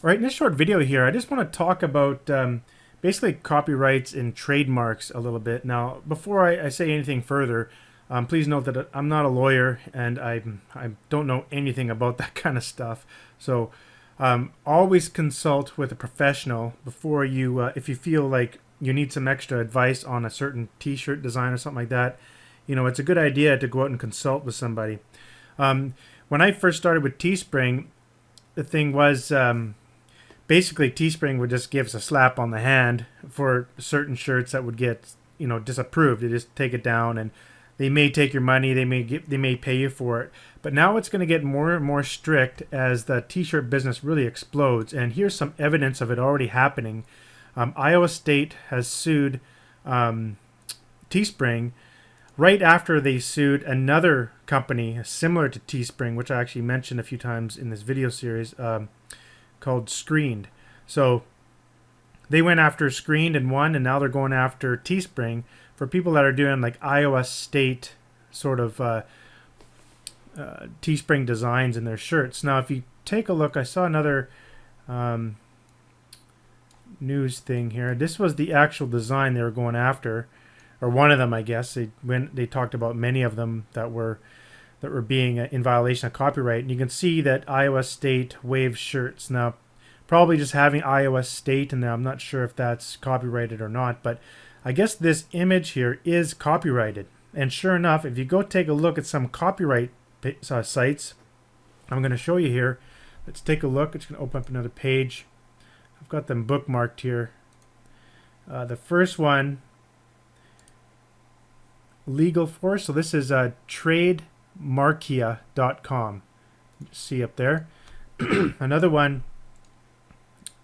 All right, in this short video here, I just want to talk about basically copyrights and trademarks a little bit. Now, before I say anything further, please note that I'm not a lawyer and I don't know anything about that kind of stuff. So always consult with a professional before you, if you feel like you need some extra advice on a certain t-shirt design or something like that. You know, it's a good idea to go out and consult with somebody. When I first started with Teespring, the thing was basically Teespring would just give us a slap on the hand for certain shirts that would get, you know, disapproved. They just take it down and they may take your money, they may pay you for it. But now it's going to get more and more strict as the t-shirt business really explodes. And here's some evidence of it already happening. Iowa State has sued Teespring right after they sued another company similar to Teespring, which I actually mentioned a few times in this video series, called Screened. So they went after Screened and won, and now they're going after Teespring for people that are doing like Iowa State sort of Teespring designs in their shirts. Now, if you take a look, I saw another news thing here. This was the actual design they were going after, or one of them, I guess. They talked about many of them that were being in violation of copyright. And you can see that Iowa State waves shirts. Now, probably just having Iowa State in there, I'm not sure if that's copyrighted or not, but I guess this image here is copyrighted. And sure enough, if you go take a look at some copyright sites, I'm going to show you here. Let's take a look. It's going to open up another page. I've got them bookmarked here. The first one, Legal Force. So this is Trademarkia.com. See up there. Another one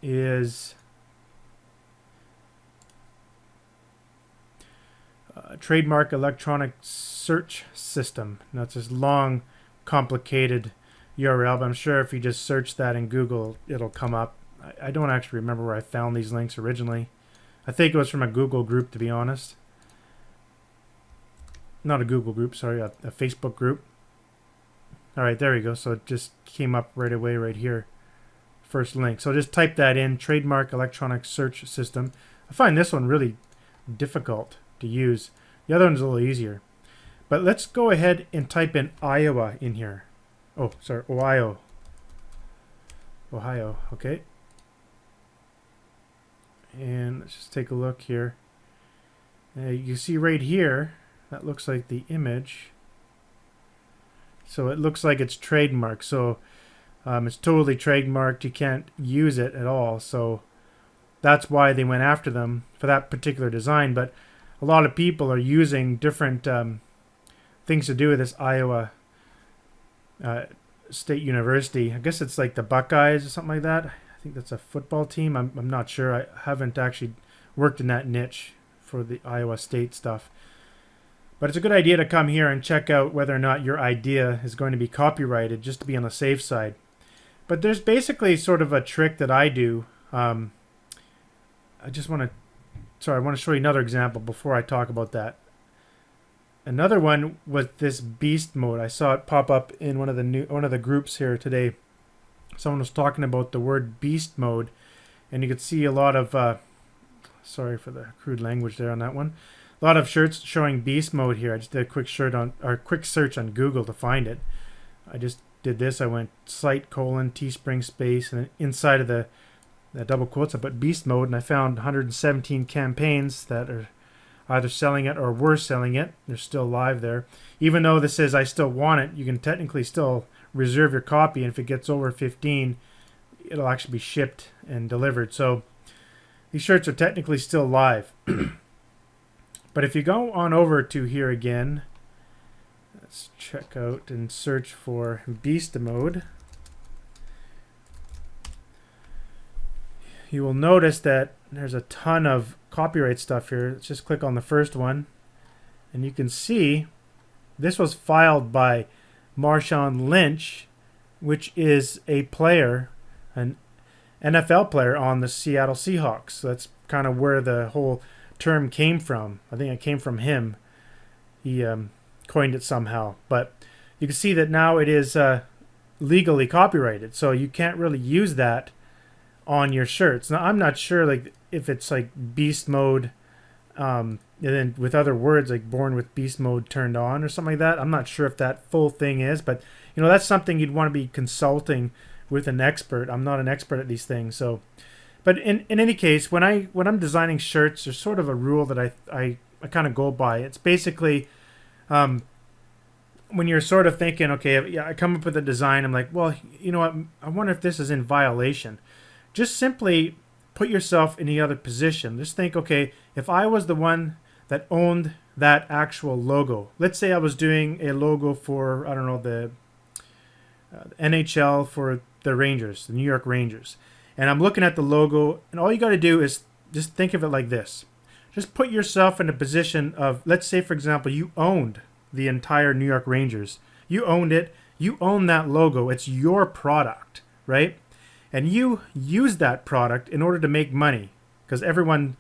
is Trademark Electronic Search System. Now it's this long, complicated URL, but I'm sure if you just search that in Google, it'll come up. I don't actually remember where I found these links originally. I think it was from a Google group, to be honest. Not a Google group, sorry, a Facebook group. All right, there we go. So it just came up right away right here. First link. So just type that in, Trademark Electronic Search System. I find this one really difficult to use. The other one's a little easier. But let's go ahead and type in Iowa in here. Oh, sorry, Ohio. Ohio, okay. And let's just take a look here. You see right here, that looks like the image. So it looks like it's trademarked. So it's totally trademarked. You can't use it at all. So that's why they went after them for that particular design. But a lot of people are using different things to do with this Iowa State University. I guess it's like the Buckeyes or something like that. I think that's a football team. I'm not sure. I haven't actually worked in that niche for the Iowa State stuff. But it's a good idea to come here and check out whether or not your idea is going to be copyrighted, just to be on the safe side. But there's basically sort of a trick that I do. I want to show you another example before I talk about that. Another one was this beast mode. I saw it pop up in one of the groups here today. Someone was talking about the word beast mode, and you could see a lot of sorry for the crude language there on that one. A lot of shirts showing beast mode here. I just did a quick search on Google to find it. I just did this. I went site : Teespring space, and inside of the double quotes I put beast mode, and I found 117 campaigns that are either selling it or were selling it. They're still live there. Even though this says I still want it, you can technically still reserve your copy, and if it gets over 15, it'll actually be shipped and delivered. So these shirts are technically still live. But if you go on over to here again, let's check out and search for beast mode. You will notice that there's a ton of copyright stuff here. Let's just click on the first one, and you can see this was filed by Marshawn Lynch, which is a player, an NFL player on the Seattle Seahawks. So that's kind of where the whole term came from. I think it came from him. He coined it somehow. But you can see that now it is legally copyrighted, so you can't really use that on your shirts. Now I'm not sure like if it's like beast mode, and then with other words like born with beast mode turned on or something like that. I'm not sure if that full thing is, but that's something you'd want to be consulting with an expert. I'm not an expert at these things, so. But in any case, when I'm designing shirts, there's sort of a rule that I kind of go by. It's basically when you're sort of thinking, okay, yeah, I come up with a design. I'm like, well, you know what? I wonder if this is in violation. Just simply put yourself in the other position. Just think, okay, if I was the one that owned that actual logo, let's say I was doing a logo for, I don't know, the NHL for the Rangers, the New York Rangers, and I'm looking at the logo, and all you got to do is just think of it like this. Just put yourself in a position of, let's say, for example, you owned the entire New York Rangers. You owned it. You own that logo. It's your product, right? And you use that product in order to make money, because everyone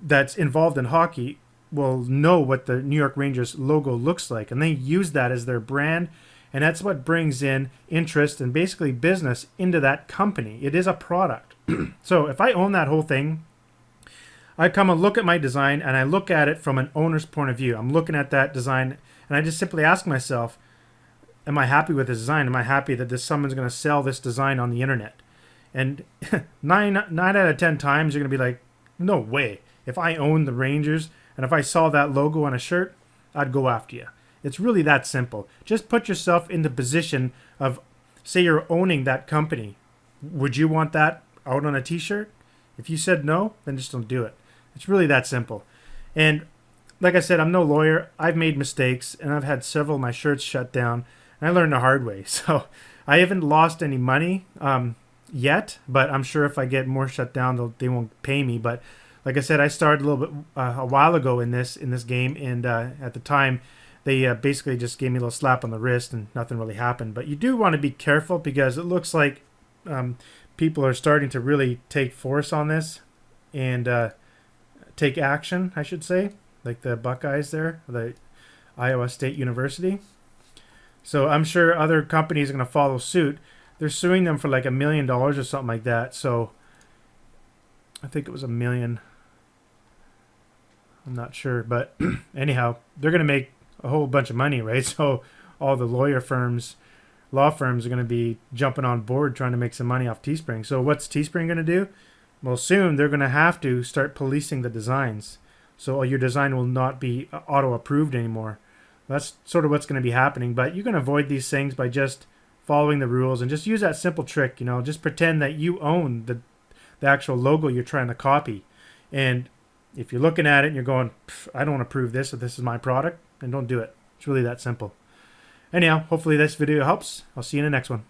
that's involved in hockey will know what the New York Rangers logo looks like, and they use that as their brand, and that's what brings in interest and basically business into that company. It is a product. So if I own that whole thing, I come and look at my design, and I look at it from an owner's point of view. I'm looking at that design, and I just simply ask myself, am I happy with this design? Am I happy that someone's going to sell this design on the internet? And nine out of 10 times, you're going to be like, no way. If I owned the Rangers and if I saw that logo on a shirt, I'd go after you. It's really that simple. Just put yourself in the position of, say you're owning that company. Would you want that out on a t-shirt? If you said no, then just don't do it. It's really that simple. And like I said, I'm no lawyer. I've made mistakes, and I've had several of my shirts shut down, and I learned the hard way. So I haven't lost any money yet, but I'm sure if I get more shut down, they won't pay me. But like I said, I started a little bit a while ago in this game, and at the time, they basically just gave me a little slap on the wrist, and nothing really happened. But you do want to be careful, because it looks like people are starting to really take force on this and take action, I should say, like the Buckeyes there, the Iowa State University. So I'm sure other companies are going to follow suit. They're suing them for like $1 million or something like that. So I think it was $1 million. I'm not sure, but anyhow, they're going to make a whole bunch of money, right? So all the law firms are going to be jumping on board trying to make some money off Teespring. So what's Teespring going to do? Well, soon they're going to have to start policing the designs. So your design will not be auto-approved anymore. That's sort of what's going to be happening. But you can avoid these things by just following the rules and just use that simple trick. Just pretend that you own the actual logo you're trying to copy. And if you're looking at it and you're going, I don't approve this, if this is my product, then don't do it. It's really that simple. Anyhow, hopefully this video helps. I'll see you in the next one.